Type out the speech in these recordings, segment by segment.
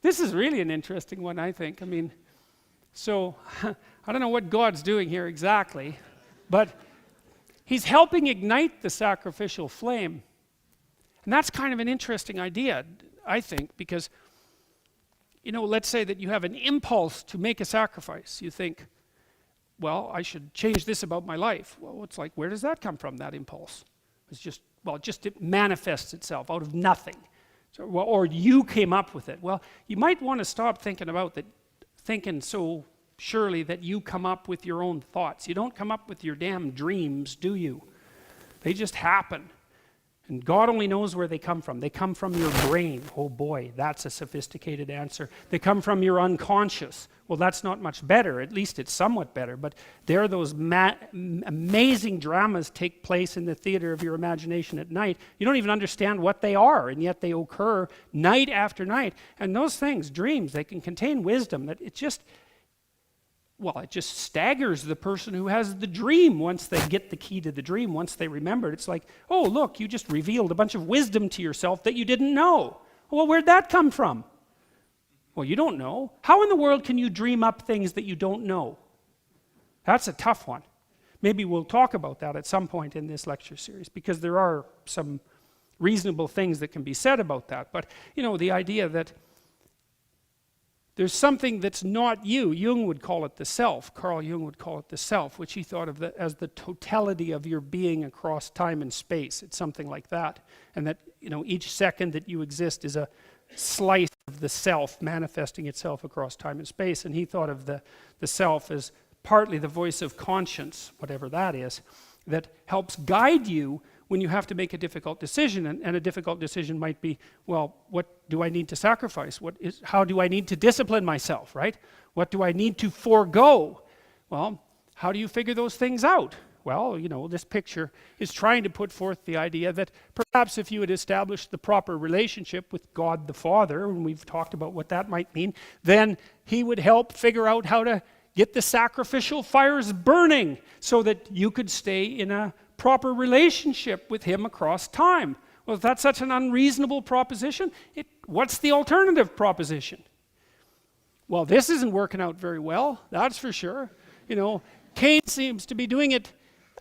This is really an interesting one, I think. I mean, so I don't know what God's doing here exactly, but he's helping ignite the sacrificial flame. And that's kind of an interesting idea, I think, because, let's say that you have an impulse to make a sacrifice. You think, well, I should change this about my life. Well, it's like, where does that come from, that impulse? It's just, it manifests itself out of nothing. So, or you came up with it. Well, you might want to stop thinking about that, thinking so surely that you come up with your own thoughts. You don't come up with your damn dreams, do you? They just happen. And God only knows where they come from. They come from your brain. Oh boy, that's a sophisticated answer. They come from your unconscious. Well, that's not much better. At least it's somewhat better. But there those amazing dramas take place in the theater of your imagination at night. You don't even understand what they are, and yet they occur night after night. And those things, dreams, they can contain wisdom that it just staggers the person who has the dream once they get the key to the dream, once they remember it. It's like, oh, look, you just revealed a bunch of wisdom to yourself that you didn't know. Well, where'd that come from? Well, you don't know. How in the world can you dream up things that you don't know? That's a tough one. Maybe we'll talk about that at some point in this lecture series, because there are some reasonable things that can be said about that. But, the idea that there's something that's not you. Jung would call it the self. Carl Jung would call it the self, which he thought of as the totality of your being across time and space. It's something like that. And that, each second that you exist is a slice of the self manifesting itself across time and space. And he thought of the self as partly the voice of conscience, whatever that is, that helps guide you when you have to make a difficult decision. And a difficult decision might be, well, what do I need to sacrifice? How do I need to discipline myself, right? What do I need to forego? Well, how do you figure those things out? Well, this picture is trying to put forth the idea that perhaps if you had established the proper relationship with God the Father, and we've talked about what that might mean, then he would help figure out how to get the sacrificial fires burning so that you could stay in a proper relationship with him across time. Well, if that's such an unreasonable proposition, what's the alternative proposition? Well, this isn't working out very well, that's for sure. Cain seems to be doing it,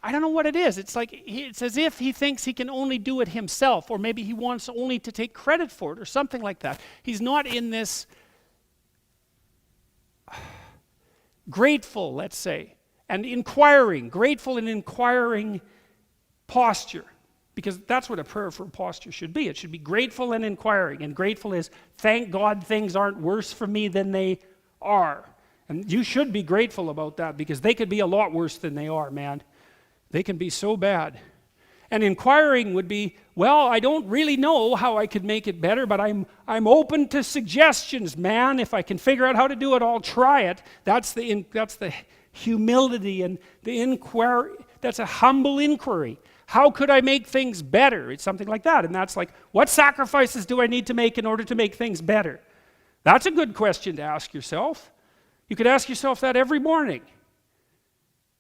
I don't know what it is. It's like, it's as if he thinks he can only do it himself, or maybe he wants only to take credit for it, or something like that. He's not in this grateful, let's say, and grateful and inquiring posture, because that's what a prayer for posture should be. It should be grateful and inquiring, and grateful is, thank God things aren't worse for me than they are. And you should be grateful about that, because they could be a lot worse than they are, man. They can be so bad. And inquiring would be, well, I don't really know how I could make it better, but I'm open to suggestions, man. If I can figure out how to do it, I'll try it. That's the humility and the inquiry. That's a humble inquiry. How could I make things better? It's something like that. And that's like, what sacrifices do I need to make in order to make things better? That's a good question to ask yourself. You could ask yourself that every morning.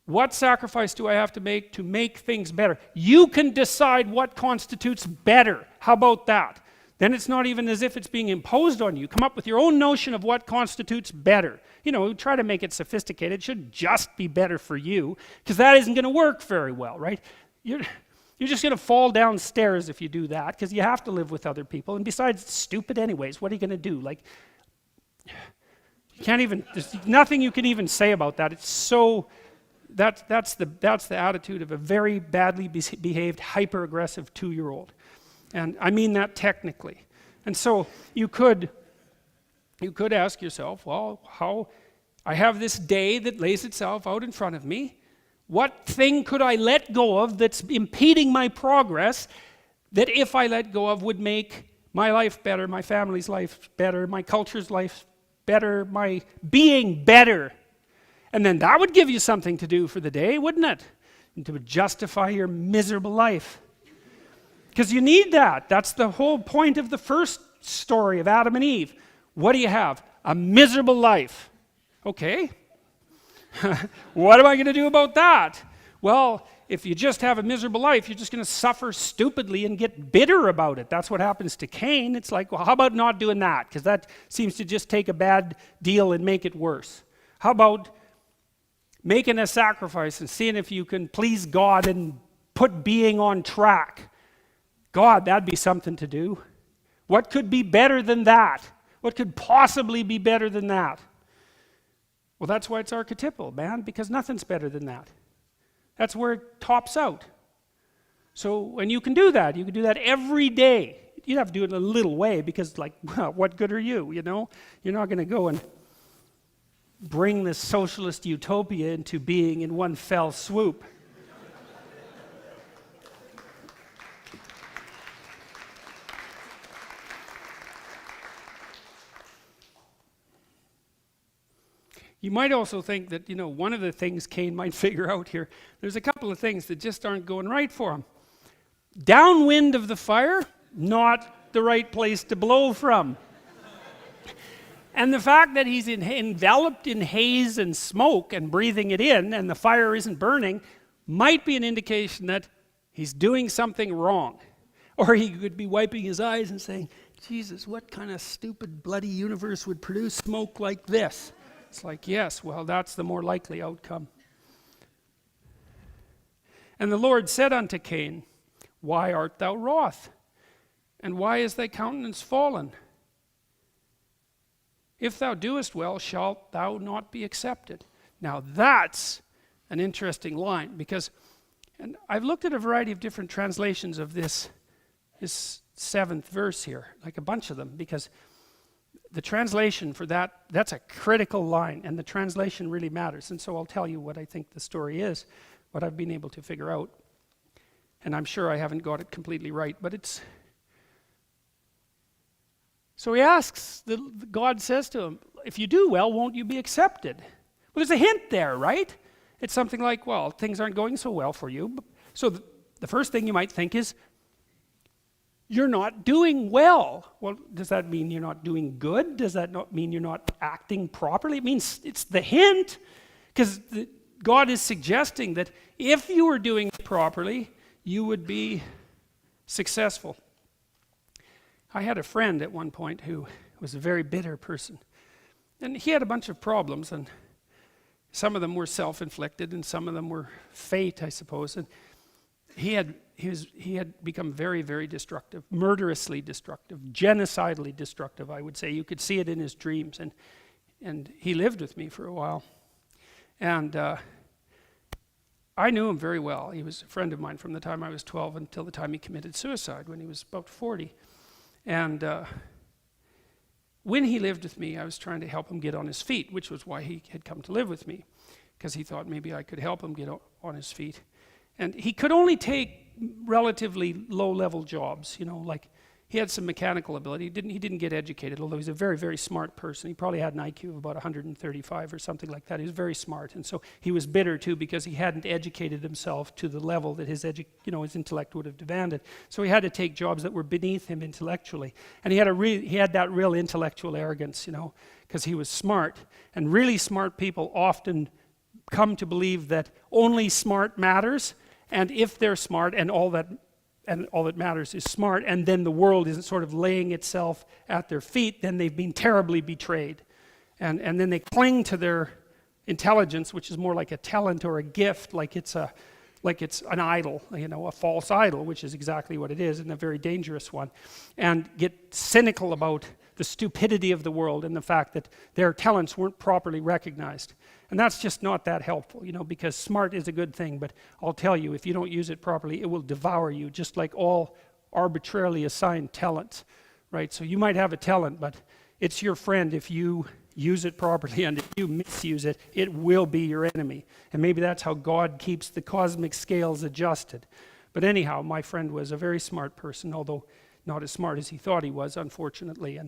What sacrifice do I have to make things better? You can decide what constitutes better. How about that? Then it's not even as if it's being imposed on you. Come up with your own notion of what constitutes better. Try to make it sophisticated. It should just be better for you, because that isn't going to work very well, right? You're just going to fall downstairs if you do that, because you have to live with other people. And besides, it's stupid anyways. What are you going to do? Like, there's nothing you can even say about that. It's so, that's the attitude of a very badly behaved, hyper-aggressive 2-year-old. And I mean that technically. And so you could ask yourself, well, how I have this day that lays itself out in front of me. What thing could I let go of that's impeding my progress, that if I let go of would make my life better, my family's life better, my culture's life better, my being better? And then that would give you something to do for the day, wouldn't it? And to justify your miserable life. Because you need that. That's the whole point of the first story of Adam and Eve. What do you have? A miserable life. Okay. What am I going to do about that? Well, if you just have a miserable life, you're just going to suffer stupidly and get bitter about it. That's what happens to Cain. It's like, well, how about not doing that? Because that seems to just take a bad deal and make it worse. How about making a sacrifice and seeing if you can please God and put being on track? God, that'd be something to do. What could be better than that? What could possibly be better than that? Well, that's why it's archetypal, man, because nothing's better than that. That's where it tops out. So when you can do that every day. You'd have to do it in a little way because, like, well, what good are you, you know? You're not going to go and bring this socialist utopia into being in one fell swoop. You might also think that, one of the things Cain might figure out here, there's a couple of things that just aren't going right for him. Downwind of the fire, not the right place to blow from. And the fact that he's enveloped in haze and smoke and breathing it in and the fire isn't burning might be an indication that he's doing something wrong. Or he could be wiping his eyes and saying, Jesus, what kind of stupid bloody universe would produce smoke like this? It's like, yes, well, that's the more likely outcome. And the Lord said unto Cain, why art thou wroth? And why is thy countenance fallen? If thou doest well, shalt thou not be accepted. Now that's an interesting line, because, and I've looked at a variety of different translations of this 7th verse here, like a bunch of them, because the translation for that's a critical line, and the translation really matters. And so I'll tell you what I think the story is, what I've been able to figure out. And I'm sure I haven't got it completely right, but it's... So he asks, God says to him, if you do well, won't you be accepted? Well, there's a hint there, right? It's something like, well, things aren't going so well for you. So the first thing you might think is, you're not doing well. Well, does that mean you're not doing good? Does that not mean you're not acting properly? It means it's the hint, because God is suggesting that if you were doing it properly, you would be successful. I had a friend at one point who was a very bitter person. And he had a bunch of problems, and some of them were self-inflicted, and some of them were fate, I suppose. And he had become very, very destructive, murderously destructive, genocidally destructive, I would say. You could see it in his dreams. And he lived with me for a while. And I knew him very well. He was a friend of mine from the time I was 12 until the time he committed suicide when he was about 40. And when he lived with me, I was trying to help him get on his feet, which was why he had come to live with me, because he thought maybe I could help him get on his feet. And he could only take relatively low-level jobs, like he had some mechanical ability. He didn't get educated, although he's a very, very smart person. He probably had an IQ of about 135 or something like that. He was very smart, and so he was bitter too because he hadn't educated himself to the level that his intellect would have demanded. So he had to take jobs that were beneath him intellectually, and he had that real intellectual arrogance, because he was smart. And really smart people often come to believe that only smart matters, and if they're smart and all that matters is smart, and then the world isn't sort of laying itself at their feet, then they've been terribly betrayed. And then they cling to their intelligence, which is more like a talent or a gift, like it's an idol, a false idol, which is exactly what it is, and a very dangerous one, and get cynical about the stupidity of the world and the fact that their talents weren't properly recognized. And that's just not that helpful, because smart is a good thing, but I'll tell you, if you don't use it properly, it will devour you, just like all arbitrarily assigned talents, right? So you might have a talent, but it's your friend if you use it properly, and if you misuse it, it will be your enemy. And maybe that's how God keeps the cosmic scales adjusted. But anyhow, my friend was a very smart person, although not as smart as he thought he was, unfortunately,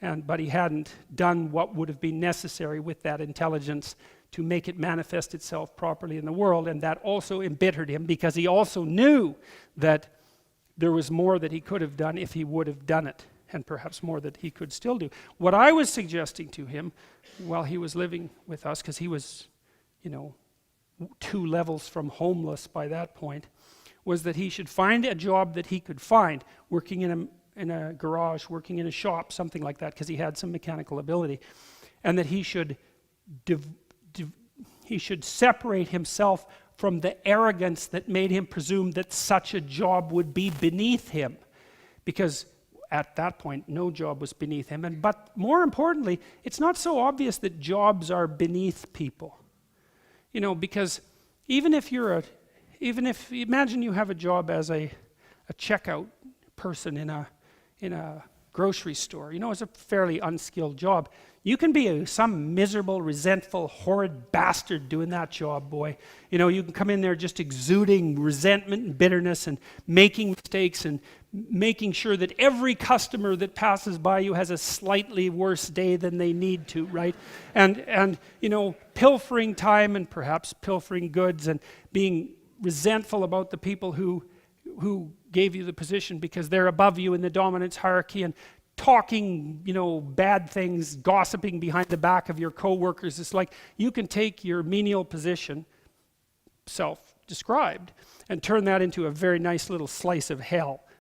but he hadn't done what would have been necessary with that intelligence to make it manifest itself properly in the world, and that also embittered him because he also knew that there was more that he could have done if he would have done it, and perhaps more that he could still do. What I was suggesting to him while he was living with us, because he was, 2 levels from homeless by that point, was that he should find a job that he could find, working in a garage, working in a shop, something like that, because he had some mechanical ability, and that he should separate himself from the arrogance that made him presume that such a job would be beneath him, because at that point no job was beneath him. But more importantly, it's not so obvious that jobs are beneath people, because imagine you have a job as a checkout person in a grocery store. It's a fairly unskilled job. You can be some miserable, resentful, horrid bastard doing that job, boy. You can come in there just exuding resentment and bitterness and making mistakes and making sure that every customer that passes by you has a slightly worse day than they need to, right? And pilfering time and perhaps pilfering goods and being resentful about the people who gave you the position because they're above you in the dominance hierarchy, and talking, bad things, gossiping behind the back of your coworkers. It's like you can take your menial position, self-described, and turn that into a very nice little slice of hell.